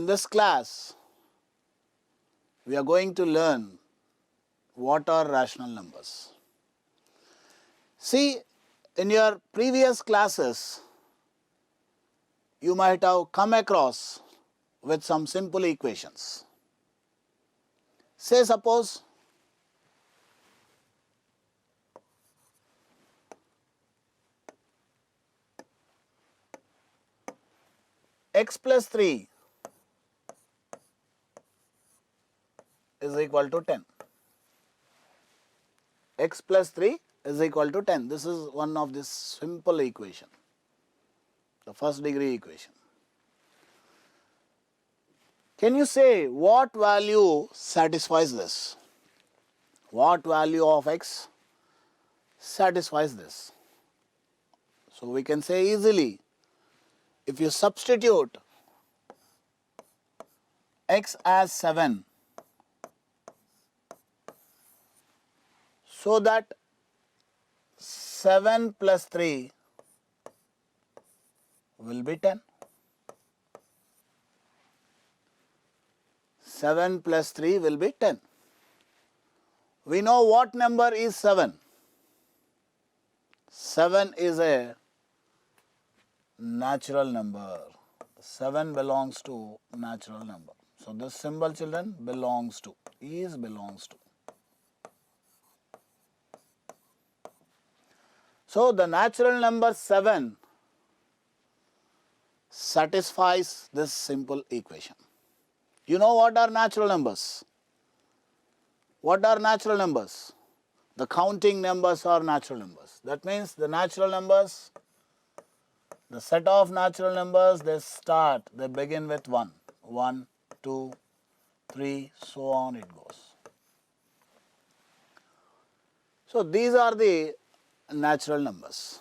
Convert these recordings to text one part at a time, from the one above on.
in this class, we are going to learn what are rational numbers. See, in your previous classes, you might have come across with some simple equations. Say suppose x plus 3 is equal to 10. X plus 3 is equal to 10. This is one of this simple equation, the first degree equation. Can you say what value satisfies this? What value of x satisfies this? So we can say easily, if you substitute x as 7, so that 7 plus 3 will be 10. 7 plus 3 will be 10. We know what number is 7. 7 is a natural number. 7 belongs to natural number. So this symbol, children, belongs to, belongs to. So the natural number 7 satisfies this simple equation. You know what are natural numbers? What are natural numbers? The counting numbers are natural numbers. That means the natural numbers, the set of natural numbers, they begin with 1. 1, 2, 3, so on it goes. So these are the natural numbers.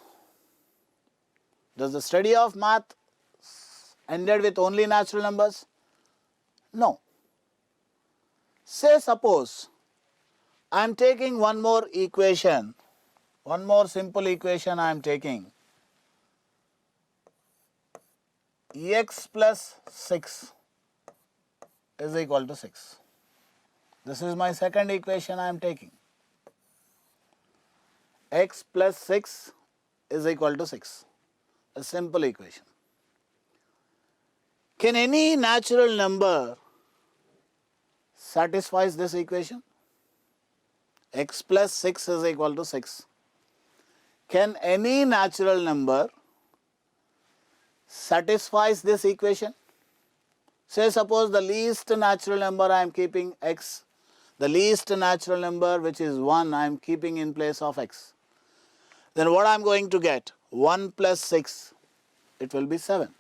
Does the study of math ended with only natural numbers? No. Say suppose I am taking one more equation, one more simple equation I am taking. X plus 6 is equal to 6. This is my second equation I am taking. X plus 6 is equal to 6. A simple equation. Can any natural number satisfies this equation? X plus 6 is equal to 6. Can any natural number satisfies this equation? Say suppose the least natural number I am keeping x, the least natural number which is 1 I am keeping in place of x. Then what I am going to get? 1 plus 6, it will be 7.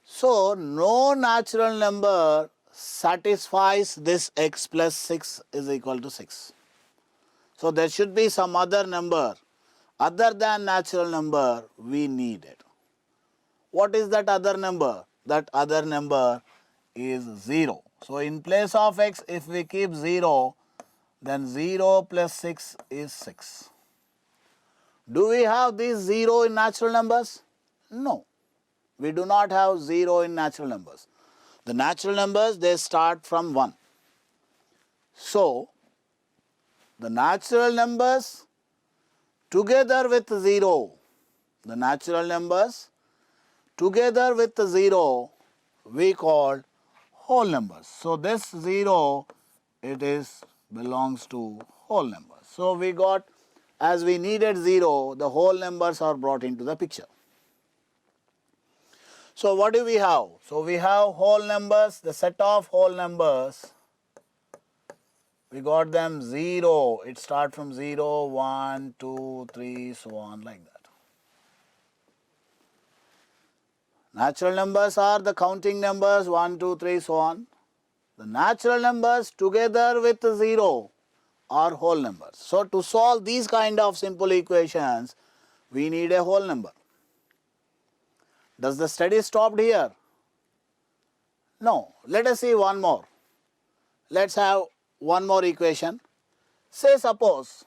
So no natural number satisfies this x plus 6 is equal to 6. So there should be some other number other than natural number we need it. What is that other number? That other number is 0. So in place of x, if we keep 0, then 0 plus 6 is 6. Do we have this 0 in natural numbers? No. We do not have 0 in natural numbers. The natural numbers, they start from 1. So, the natural numbers together with 0, the natural numbers together with 0, we call whole numbers. So, this 0, it belongs to whole numbers. So, we got, as we needed 0, the whole numbers are brought into the picture. So what do we have? So we have whole numbers, the set of whole numbers, we got them 0. It starts from 0, 1, 2, 3, so on like that. Natural numbers are the counting numbers 1, 2, 3, so on. The natural numbers together with 0 are whole numbers. So to solve these kind of simple equations, we need a whole number. Does the study stop here? No. Let us see one more. Let's have one more equation. Say suppose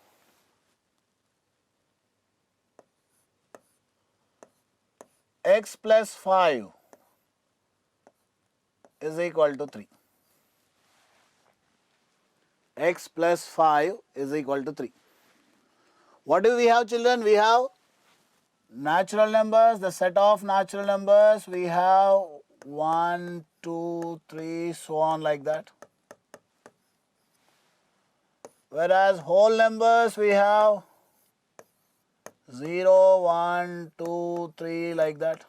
x plus 5 is equal to 3. X plus 5 is equal to 3. What do we have, children? We have natural numbers, the set of natural numbers. We have 1, 2, 3, so on like that. Whereas whole numbers we have 0, 1, 2, 3 like that.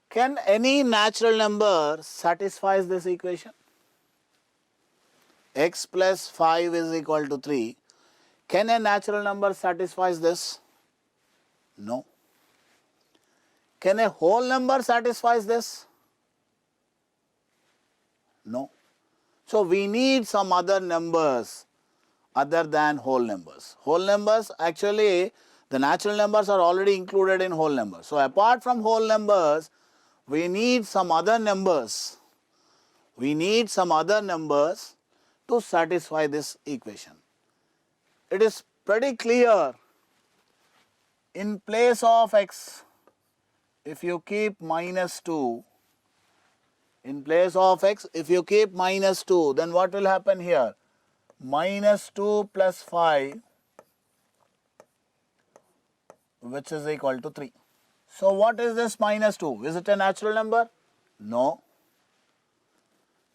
Can any natural number satisfy this equation? X plus 5 is equal to 3. Can a natural number satisfy this? No. Can a whole number satisfy this? No. So we need some other numbers other than whole numbers. Whole numbers, actually the natural numbers are already included in whole numbers. So apart from whole numbers, we need some other numbers. We need some other numbers to satisfy this equation. It is pretty clear. In place of x, if you keep minus 2, in place of x, if you keep minus 2, then what will happen here? Minus 2 plus 5, which is equal to 3. So what is this minus 2? Is it a natural number? No.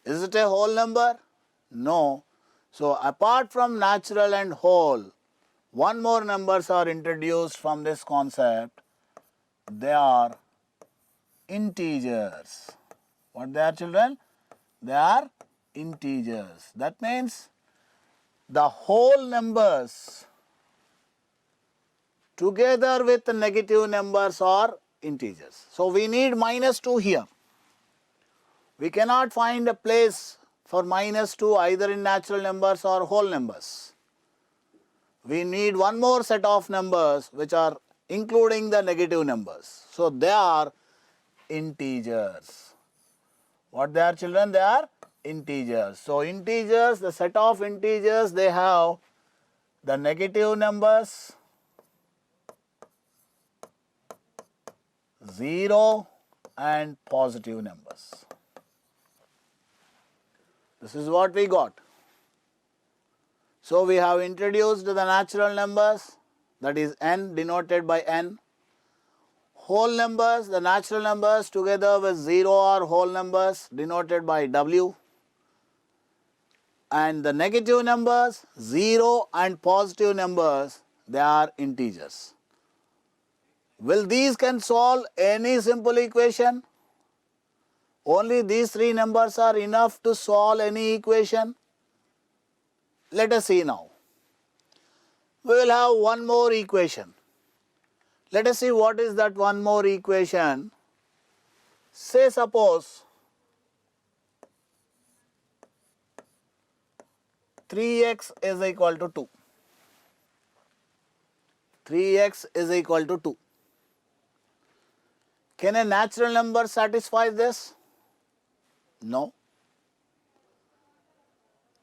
Is it a whole number? No. So apart from natural and whole, one more numbers are introduced from this concept. They are integers. What they are, children? They are integers. That means the whole numbers together with the negative numbers are integers. So we need minus 2 here. We cannot find a place for minus 2 either in natural numbers or whole numbers. We need one more set of numbers which are including the negative numbers. So they are integers. What they are, children? They are integers. So integers, the set of integers, they have the negative numbers, 0 and positive numbers. This is what we got. So we have introduced the natural numbers, that is n denoted by n. Whole numbers, the natural numbers together with 0 are whole numbers denoted by w. And the negative numbers, 0 and positive numbers, they are integers. Will these can solve any simple equation? Only these three numbers are enough to solve any equation? Let us see now. We will have one more equation. Let us see what is that one more equation. Say suppose 3x is equal to 2. 3x is equal to 2. Can a natural number satisfy this? No.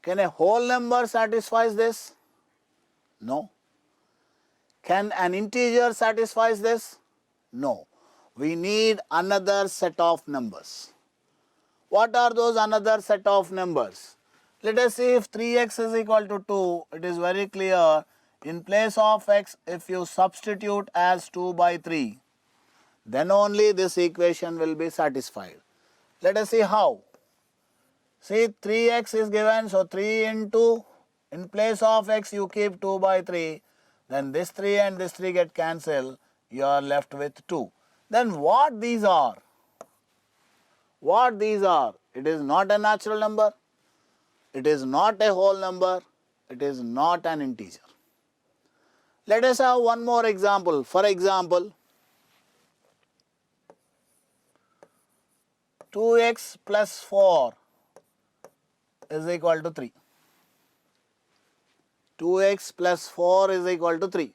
Can a whole number satisfy this? No. Can an integer satisfy this? No. We need another set of numbers. What are those another set of numbers? Let us see if 3x is equal to 2. It is very clear. In place of x, if you substitute as 2 by 3, then only this equation will be satisfied. Let us see how. See, 3x is given, so 3 into, in place of x you keep 2 by 3, then this 3 and this 3 get cancelled, you are left with 2. Then what these are? What these are? It is not a natural number, it is not a whole number, it is not an integer. Let us have one more example. For example, 2x plus 4 is equal to 3. 2x plus 4 is equal to 3.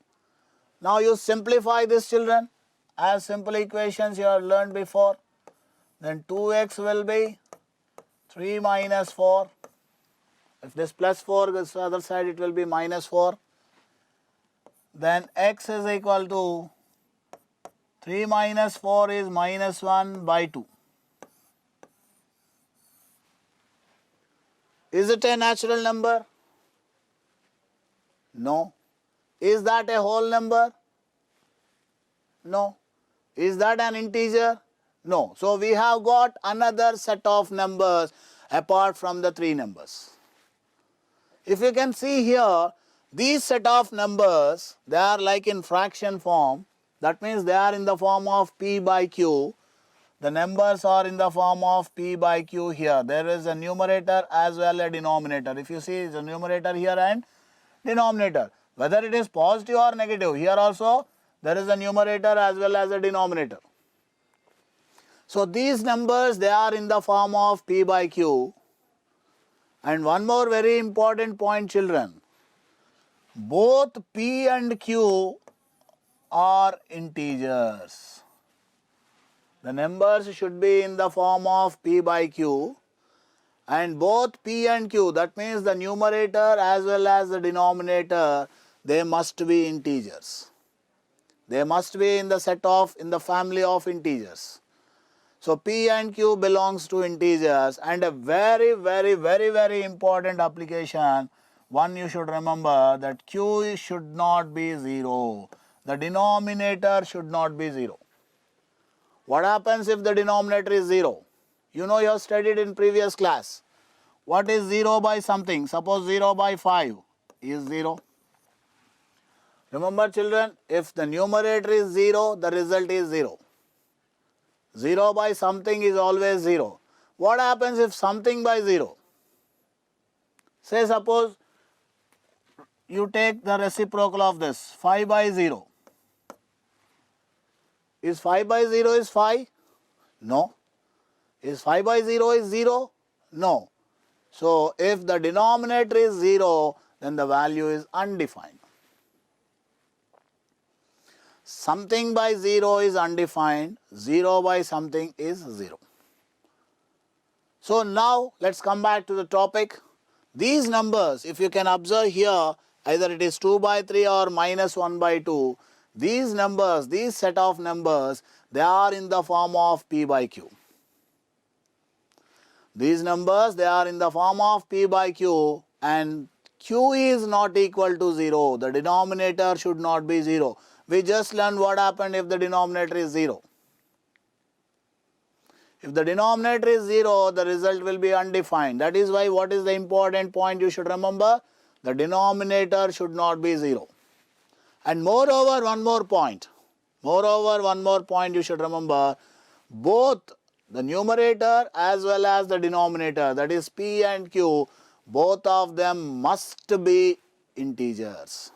Now you simplify this, children, as simple equations you have learned before. Then 2x will be 3 minus 4. If this plus 4 goes to the other side, it will be minus 4. Then x is equal to 3 minus 4 is minus 1 by 2. Is it a natural number? No. Is that a whole number? No. Is that an integer? No. So we have got another set of numbers apart from the three numbers. If you can see here, these set of numbers, they are like in fraction form. That means they are in the form of p by q. The numbers are in the form of p by q here. There is a numerator as well as denominator. If you see the numerator here and denominator, whether it is positive or negative, here also there is a numerator as well as a denominator. So these numbers, they are in the form of p by q. And one more very important point, children. Both p and q are integers. The numbers should be in the form of p by q, and both p and q, that means the numerator as well as the denominator, they must be integers. They must be in the family of integers. So p and q belongs to integers, and a very important application, one you should remember, that q should not be 0. The denominator should not be 0. What happens if the denominator is 0? You know, you have studied in previous class. What is 0 by something? Suppose 0 by 5 is 0. Remember, children, if the numerator is 0, the result is 0. 0 by something is always 0. What happens if something by 0? Say suppose you take the reciprocal of this, 5 by 0. Is 5 by 0 is 5? No. Is 5 by 0 is 0? No. So if the denominator is 0, then the value is undefined. Something by 0 is undefined, 0 by something is 0. So now let's come back to the topic. These numbers, if you can observe here, either it is 2 by 3 or minus 1 by 2, these numbers, these set of numbers, they are in the form of p by q. These numbers, they are in the form of p by q, and q is not equal to 0. The denominator should not be 0. We just learned what happened if the denominator is 0. If the denominator is 0, the result will be undefined. That is why what is the important point you should remember? The denominator should not be 0. And moreover, one more point you should remember, both the numerator as well as the denominator, that is p and q, both of them must be integers.